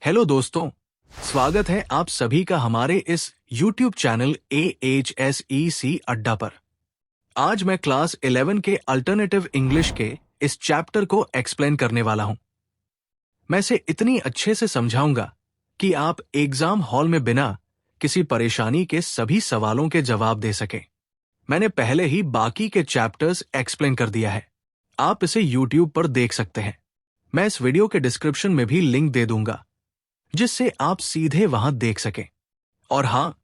Hello दोस्तों, स्वागत है आप सभी का हमारे इस YouTube चैनल AHSEC अड्डा पर। आज मैं क्लास 11 के अल्टरनेटिव इंग्लिश के इस चैप्टर को एक्सप्लेन करने वाला हूं। मैं इसे इतनी अच्छे से समझाऊंगा कि आप एग्जाम हॉल में बिना किसी परेशानी के सभी सवालों के जवाब दे सकें। मैंने पहले ही बाकी के चैप्टर्स एक्सप्लेन कर दिया है, आप इसे YouTube पर देख सकते हैं। मैं इस वीडियो के डिस्क्रिप्शन में भी लिंक दे दूंगा जिससे आप सीधे वहां देख सकें। और हाँ,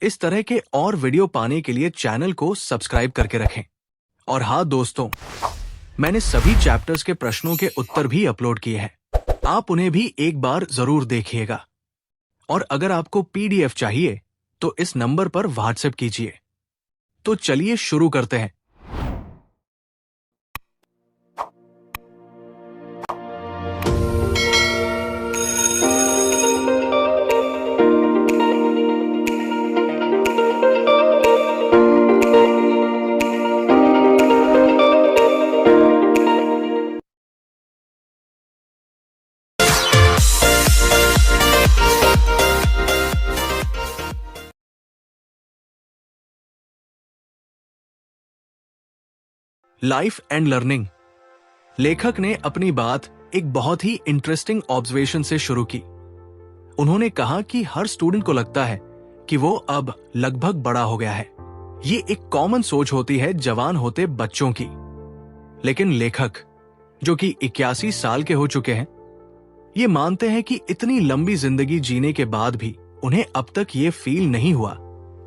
इस तरह के और वीडियो पाने के लिए चैनल को सब्सक्राइब करके रखें। और हाँ दोस्तों, मैंने सभी चैप्टर्स के प्रश्नों के उत्तर भी अपलोड किए हैं, आप उन्हें भी एक बार जरूर देखिएगा। और अगर आपको PDF चाहिए तो इस नंबर पर व्हाट्सएप कीजिए। तो चलिए शुरू करते हैं। Life and learning. लेखक ने अपनी बात एक बहुत ही इंटरेस्टिंग ऑब्जर्वेशन से शुरू की। उन्होंने कहा कि हर स्टूडेंट को लगता है कि वो अब लगभग बड़ा हो गया है। ये एक कॉमन सोच होती है जवान होते बच्चों की। लेकिन लेखक, जो कि 81 साल के हो चुके हैं, ये मानते हैं कि इतनी लंबी जिंदगी जीने के बाद भी उन्हें अब तक ये फील नहीं हुआ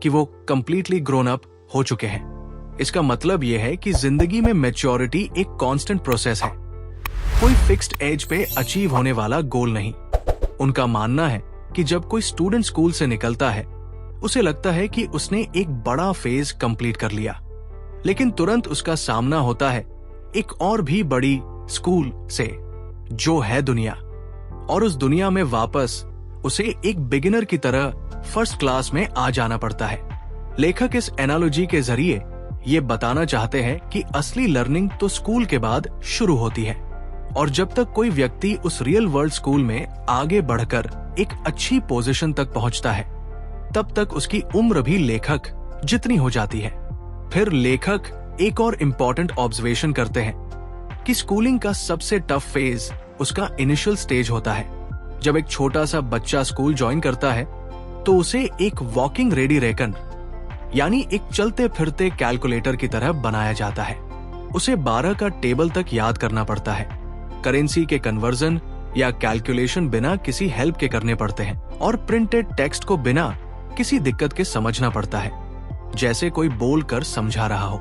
कि वो कंप्लीटली ग्रोन अप हो चुके हैं। इसका मतलब यह है कि जिंदगी में मैच्योरिटी एक कांस्टेंट प्रोसेस है, कोई फिक्स्ड एज पे अचीव होने वाला गोल नहीं। उनका मानना है कि जब कोई स्टूडेंट स्कूल से निकलता है, उसे लगता है कि उसने एक बड़ा फेज कंप्लीट कर लिया, लेकिन तुरंत उसका सामना होता है एक और भी बड़ी स्कूल से, जो है दुनिया। और उस दुनिया में वापस उसे एक बिगिनर की तरह फर्स्ट क्लास में आ जाना पड़ता है। लेखक इस एनालॉजी के जरिए ये बताना चाहते हैं कि असली लर्निंग तो स्कूल के बाद शुरू होती है, और जब तक कोई व्यक्ति उस रियल वर्ल्ड स्कूल में आगे बढ़कर एक अच्छी पोजीशन तक पहुंचता है, तब तक उसकी उम्र भी लेखक जितनी हो जाती है। फिर लेखक एक और इम्पोर्टेंट ऑब्जर्वेशन करते हैं कि स्कूलिंग का सबसे टफ फेज उसका इनिशियल स्टेज होता है। जब एक छोटा सा बच्चा स्कूल ज्वाइन करता है तो उसे एक वॉकिंग रेडी रेकन, यानी एक चलते फिरते कैलकुलेटर की तरह बनाया जाता है। उसे 12 का टेबल तक याद करना पड़ता है। करेंसी के कन्वर्जन या कैलकुलेशन बिना किसी हेल्प के करने पड़ते हैं, और प्रिंटेड टेक्स्ट को बिना किसी दिक्कत के समझना पड़ता है, जैसे कोई बोल कर समझा रहा हो।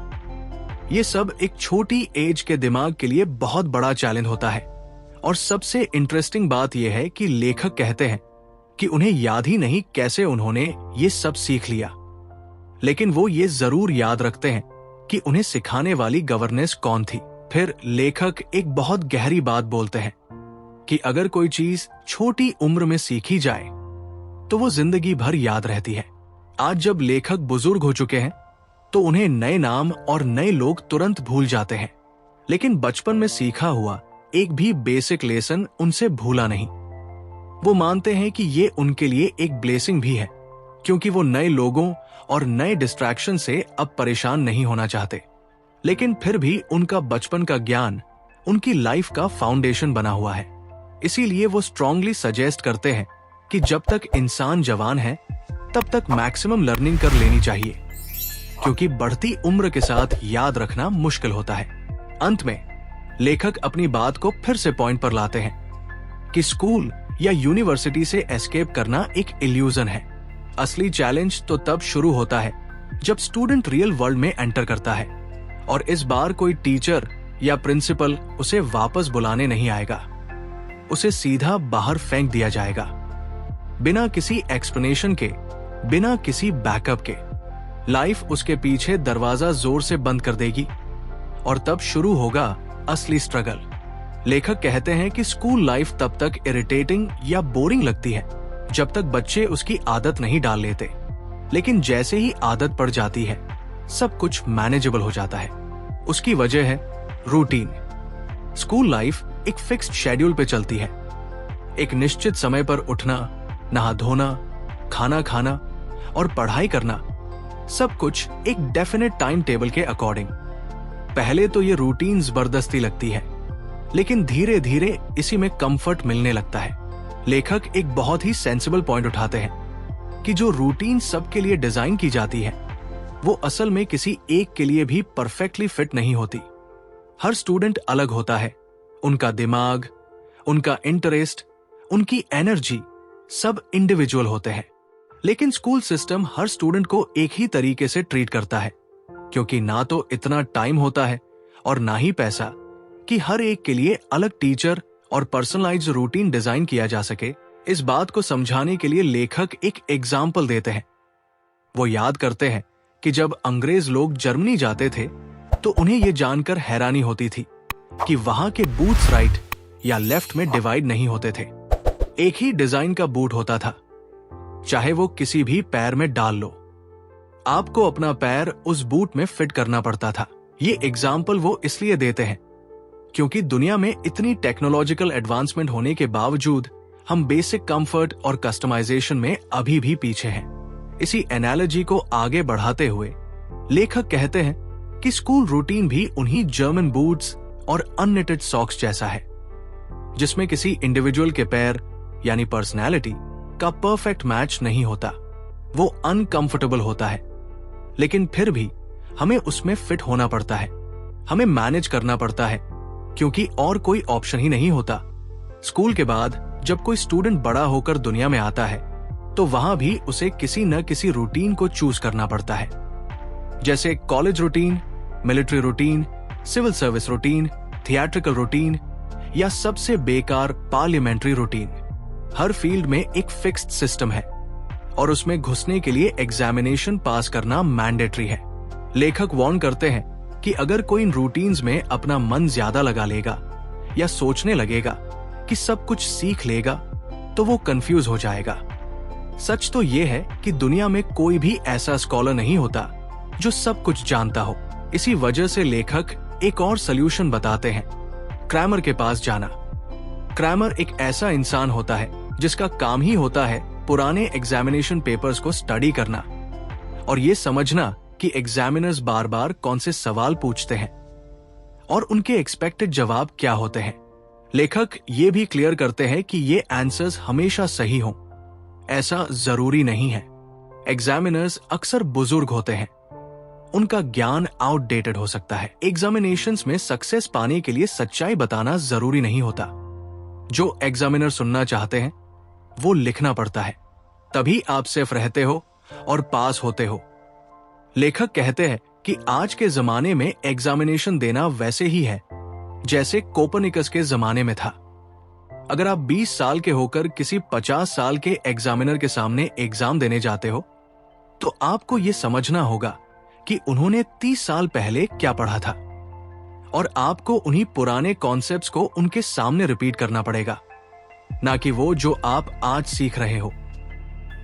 ये सब एक छोटी एज के दिमाग के लिए बहुत बड़ा चैलेंज होता है। और सबसे इंटरेस्टिंग बात यह है कि लेखक कहते हैं कि उन्हें याद ही नहीं कैसे उन्होंने ये सब सीख लिया, लेकिन वो ये जरूर याद रखते हैं कि उन्हें सिखाने वाली गवर्नेंस कौन थी। फिर लेखक एक बहुत गहरी बात बोलते हैं कि अगर कोई चीज छोटी उम्र में सीखी जाए तो वो जिंदगी भर याद रहती है। आज जब लेखक बुजुर्ग हो चुके हैं तो उन्हें नए नाम और नए लोग तुरंत भूल जाते हैं, लेकिन बचपन में सीखा हुआ एक भी बेसिक लेसन उनसे भूला नहीं। वो मानते हैं कि ये उनके लिए एक ब्लेसिंग भी है, क्योंकि वो नए लोगों और नए डिस्ट्रैक्शन से अब परेशान नहीं होना चाहते। लेकिन फिर भी उनका बचपन का ज्ञान उनकी लाइफ का फाउंडेशन बना हुआ है। इसीलिए वो स्ट्रांगली सजेस्ट करते हैं कि जब तक इंसान जवान है तब तक मैक्सिमम लर्निंग कर लेनी चाहिए, क्योंकि बढ़ती उम्र के साथ याद रखना मुश्किल होता है। अंत में लेखक अपनी बात को फिर से पॉइंट पर लाते हैं कि स्कूल या यूनिवर्सिटी से एस्केप करना एक इल्यूजन है। असली चैलेंज तो तब शुरू होता है जब स्टूडेंट रियल वर्ल्ड में एंटर करता है, और इस बार कोई टीचर या प्रिंसिपल उसे वापस बुलाने नहीं आएगा। उसे सीधा बाहर फेंक दिया जाएगा, बिना किसी एक्सप्लेनेशन के, बिना किसी बैकअप के। लाइफ उसके पीछे दरवाजा जोर से बंद कर देगी, और तब शुरू होगा असली स्ट्रगल। लेखक कहते हैं कि स्कूल लाइफ तब तक इरिटेटिंग या बोरिंग लगती है जब तक बच्चे उसकी आदत नहीं डाल लेते, लेकिन जैसे ही आदत पड़ जाती है सब कुछ मैनेजेबल हो जाता है। उसकी वजह है रूटीन। स्कूल लाइफ एक फिक्स्ड शेड्यूल पे चलती है। एक निश्चित समय पर उठना, नहा धोना, खाना खाना और पढ़ाई करना, सब कुछ एक डेफिनेट टाइम टेबल के अकॉर्डिंग। पहले तो ये रूटीन जबरदस्ती लगती है, लेकिन धीरे धीरे इसी में कंफर्ट मिलने लगता है। लेखक एक बहुत ही सेंसिबल पॉइंट उठाते हैं कि जो रूटीन सबके लिए डिजाइन की जाती है वो असल में किसी एक के लिए भी परफेक्टली फिट नहीं होती। हर स्टूडेंट अलग होता है, उनका दिमाग, उनका इंटरेस्ट, उनकी एनर्जी सब इंडिविजुअल होते हैं। लेकिन स्कूल सिस्टम हर स्टूडेंट को एक ही तरीके से ट्रीट करता है, क्योंकि ना तो इतना टाइम होता है और ना ही पैसा कि हर एक के लिए अलग टीचर और पर्सनलाइज्ड रूटीन डिजाइन किया जा सके। इस बात को समझाने के लिए लेखक एक एग्जाम्पल देते हैं। वो याद करते हैं कि जब अंग्रेज लोग जर्मनी जाते थे तो उन्हें यह जानकर हैरानी होती थी कि वहां के बूट्स राइट या लेफ्ट में डिवाइड नहीं होते थे। एक ही डिजाइन का बूट होता था, चाहे वो किसी भी पैर में डाल लो, आपको अपना पैर उस बूट में फिट करना पड़ता था। ये एग्जाम्पल वो इसलिए देते हैं क्योंकि दुनिया में इतनी टेक्नोलॉजिकल एडवांसमेंट होने के बावजूद हम बेसिक कंफर्ट और कस्टमाइजेशन में अभी भी पीछे हैं। इसी एनालॉजी को आगे बढ़ाते हुए लेखक कहते हैं कि स्कूल रूटीन भी उन्हीं जर्मन बूट्स और अननिटेड सॉक्स जैसा है, जिसमें किसी इंडिविजुअल के पैर यानी पर्सनैलिटी का परफेक्ट मैच नहीं होता। वो अनकंफर्टेबल होता है, लेकिन फिर भी हमें उसमें फिट होना पड़ता है, हमें मैनेज करना पड़ता है, क्योंकि और कोई ऑप्शन ही नहीं होता। स्कूल के बाद जब कोई स्टूडेंट बड़ा होकर दुनिया में आता है तो वहां भी उसे किसी न किसी रूटीन को चूज करना पड़ता है, जैसे college routine, military routine, civil service routine, theatrical routine या सबसे बेकार पार्लियामेंट्री रूटीन। हर फील्ड में एक फिक्स्ड सिस्टम है और उसमें घुसने के लिए एग्जामिनेशन पास करना मैंडेटरी है। लेखक वार्न करते हैं कि अगर कोई इन रूटीन्स में अपना मन ज्यादा लगा लेगा या सोचने लगेगा कि सब कुछ सीख लेगा तो वो कंफ्यूज हो जाएगा। सच तो ये है कि दुनिया में कोई भी ऐसा स्कॉलर नहीं होता जो सब कुछ जानता हो। इसी वजह से लेखक एक और सल्यूशन बताते हैं, क्रैमर के पास जाना। क्रैमर एक ऐसा इंसान होता है जिसका काम ही होता है पुराने एग्जामिनेशन पेपर्स को स्टडी करना और ये समझना कि एग्जामिनर्स बार बार कौन से सवाल पूछते हैं और उनके एक्सपेक्टेड जवाब क्या होते हैं। लेखक ये भी क्लियर करते हैं कि ये आंसर्स हमेशा सही हों, ऐसा जरूरी नहीं है। एग्जामिनर्स अक्सर बुजुर्ग होते हैं, उनका ज्ञान आउटडेटेड हो सकता है। एग्जामिनेशंस में सक्सेस पाने के लिए सच्चाई बताना जरूरी नहीं होता। जो एग्जामिनर सुनना चाहते हैं वो लिखना पड़ता है, तभी आप सेफ रहते हो और पास होते हो। लेखक कहते हैं कि आज के जमाने में एग्जामिनेशन देना वैसे ही है जैसे कोपरनिकस के जमाने में था। अगर आप 20 साल के होकर किसी 50 साल के एग्जामिनर के सामने एग्जाम देने जाते हो तो आपको यह समझना होगा कि उन्होंने 30 साल पहले क्या पढ़ा था और आपको उन्हीं पुराने कॉन्सेप्ट्स को उनके सामने रिपीट करना पड़ेगा, ना कि वो जो आप आज सीख रहे हो।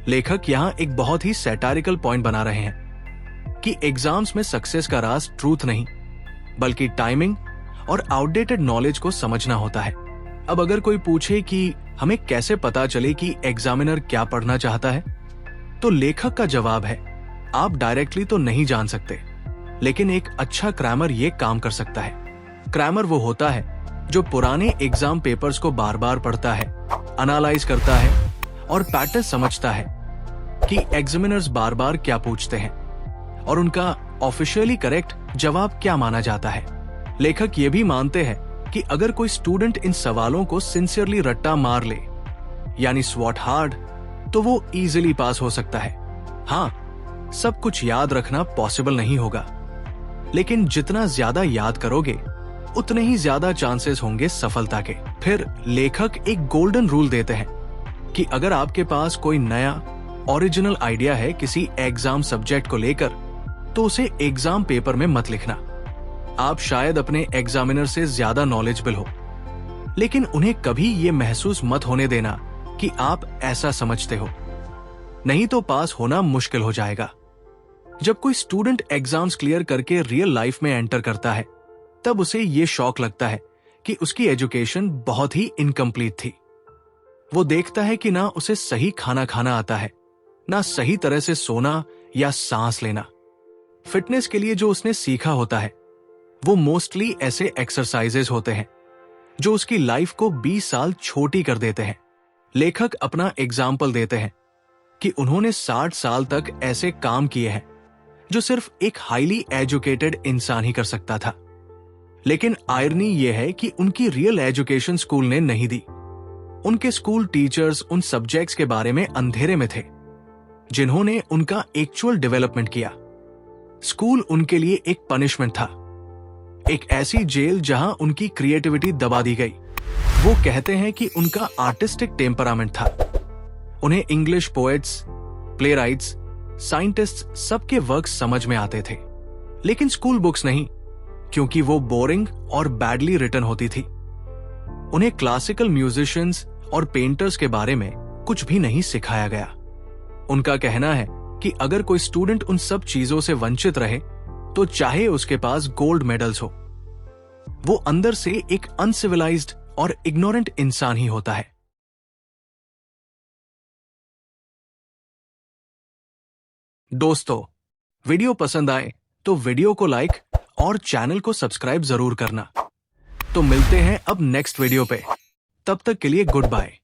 लेखक यहां एक बहुत ही सैटारिकल पॉइंट बना रहे हैं कि एग्जाम्स में सक्सेस का राज ट्रूथ नहीं बल्कि टाइमिंग और आउटडेटेड नॉलेज को समझना होता है। अब अगर कोई पूछे कि हमें कैसे पता चले कि एग्जामिनर क्या पढ़ना चाहता है, तो लेखक का जवाब है, आप डायरेक्टली तो नहीं जान सकते, लेकिन एक अच्छा क्रैमर ये काम कर सकता है। क्रैमर वो होता है जो पुराने एग्जाम पेपर्स को बार बार पढ़ता है, एनालाइज करता है और पैटर्न समझता है कि एग्जामिनर्स बार बार क्या पूछते हैं और उनका ऑफिशियली करेक्ट जवाब क्या माना जाता है। लेखक ये भी मानते हैं कि अगर कोई स्टूडेंट इन सवालों को सिंसियरली रट्टा मार ले यानी स्वॉट हार्ड, तो वो इजीली पास हो सकता है। हाँ, सब कुछ याद रखना पॉसिबल नहीं होगा, लेकिन जितना ज्यादा याद करोगे उतने ही ज्यादा चांसेस होंगे सफलता के। फिर लेखक एक गोल्डन रूल देते हैं कि अगर आपके पास कोई नया ओरिजिनल आइडिया है किसी एग्जाम सब्जेक्ट को लेकर, तो उसे एग्जाम पेपर में मत लिखना। आप शायद अपने एग्जामिनर से ज्यादा नॉलेजेबल हो, लेकिन उन्हें कभी ये महसूस मत होने देना कि आप ऐसा समझते हो, नहीं तो पास होना मुश्किल हो जाएगा। जब कोई स्टूडेंट एग्जाम्स क्लियर करके रियल लाइफ में एंटर करता है, तब उसे ये शॉक लगता है कि उसकी एजुकेशन बहुत ही इनकम्प्लीट थी। वो देखता है कि ना उसे सही खाना खाना आता है, ना सही तरह से सोना या सांस लेना। फिटनेस के लिए जो उसने सीखा होता है वो मोस्टली ऐसे एक्सरसाइजेस होते हैं जो उसकी लाइफ को 20 साल छोटी कर देते हैं। लेखक अपना एग्जाम्पल देते हैं कि उन्होंने 60 साल तक ऐसे काम किए हैं जो सिर्फ एक हाईली एजुकेटेड इंसान ही कर सकता था। लेकिन आयरनी यह है कि उनकी रियल एजुकेशन स्कूल ने नहीं दी। उनके स्कूल टीचर्स उन सब्जेक्ट्स के बारे में अंधेरे में थे जिन्होंने उनका एक्चुअल डेवलपमेंट किया। स्कूल उनके लिए एक पनिशमेंट था, एक ऐसी जेल जहां उनकी क्रिएटिविटी दबा दी गई। वो कहते हैं कि उनका आर्टिस्टिक टेम्परामेंट था। उन्हें इंग्लिश पोएट्स, प्लेराइट्स, साइंटिस्ट्स सबके वर्क समझ में आते थे, लेकिन स्कूल बुक्स नहीं, क्योंकि वो बोरिंग और बैडली रिटन होती थी। उन्हें क्लासिकल म्यूजिशियंस और पेंटर्स के बारे में कुछ भी नहीं सिखाया गया। उनका कहना है कि अगर कोई स्टूडेंट उन सब चीजों से वंचित रहे तो चाहे उसके पास गोल्ड मेडल्स हो, वो अंदर से एक अनसिविलाइज्ड और इग्नोरेंट इंसान ही होता है। दोस्तों, वीडियो पसंद आए तो वीडियो को लाइक और चैनल को सब्सक्राइब जरूर करना। तो मिलते हैं अब नेक्स्ट वीडियो पे। तब तक के लिए गुड बाय।